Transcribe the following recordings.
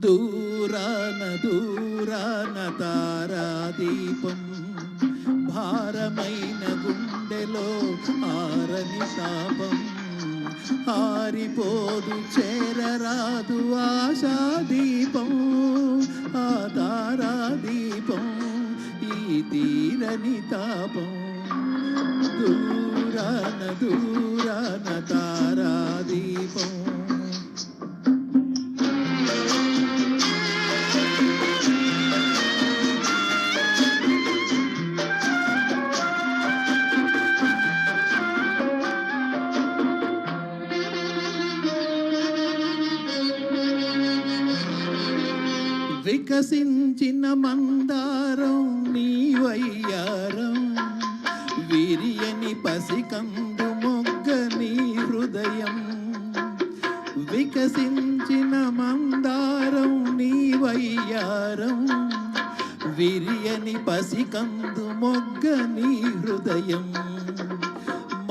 దూరాన దూరాన తారాదీపం భారమైన గుండెలో ఆరని తాపం ఆరిపోదు చేరరాదు ఆశాదీపం ఆ తారాదీపం ఈ తీరని తాపం దూరాన దూరాన తారాదీపం వికసించిన మందారం నీవయ్యారం విరియని పసికందు మొగ్గ నీ హృదయం వికసించిన మందారం నీవయ్యారం విరియని పసికందు మొగ్గ నీ హృదయం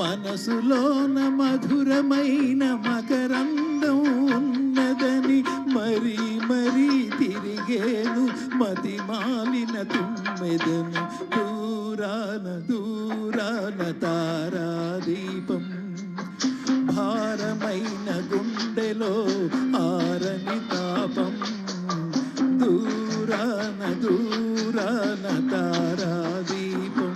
మనసులోన మధురమైన మకరందం ఉన్నదని మరీ మరీ తిరిగేను మతి మాలిన తుమ్మెదను దూరాన దూరాన తారాదీపం భారమైన గుండెలో ఆరని తాపం దూరాన దూరాన తారాదీపం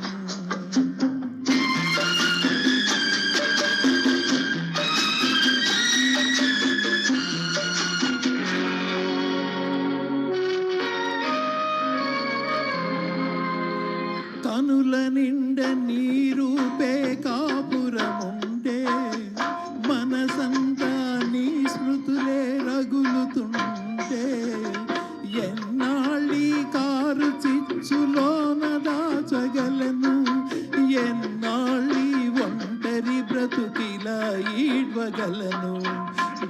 కనుల నిండ నీరూపే కాపురముండే మనసంతా నీ స్మృతులే రగులుతుంటే ఎన్నాళ్ళీ కారు చిచ్చులోన దాచగలను ఎన్నాళ్ళీ ఒంటరి బ్రతుకిలా ఈడ్వగలను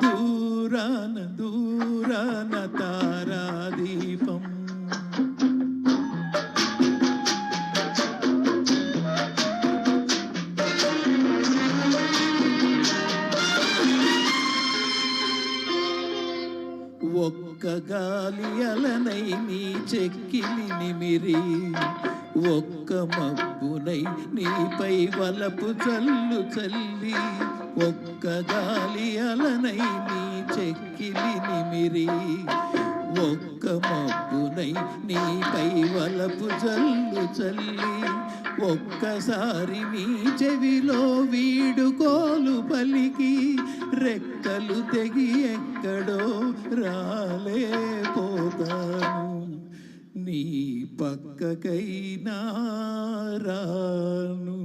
దూరాన దూరాన తారాదీపం ఒక్క గాలి అలనై నీ చెక్కిలి నిమిరి ఒక్క మబ్బునై నీపై వలపు చల్లు చల్లి ఒక్క గాలి అలనై నీ చెక్కిలి నిమిరి ఒక్క మబ్బునై నీపై వలపు చల్లు చల్లి ఒక్కసారి నీ చెవిలో వీడుకోలు పలికి రెక్కలు తెగి ఎక్కడో రాలేపోతాను నీ పక్కకైనా రాను.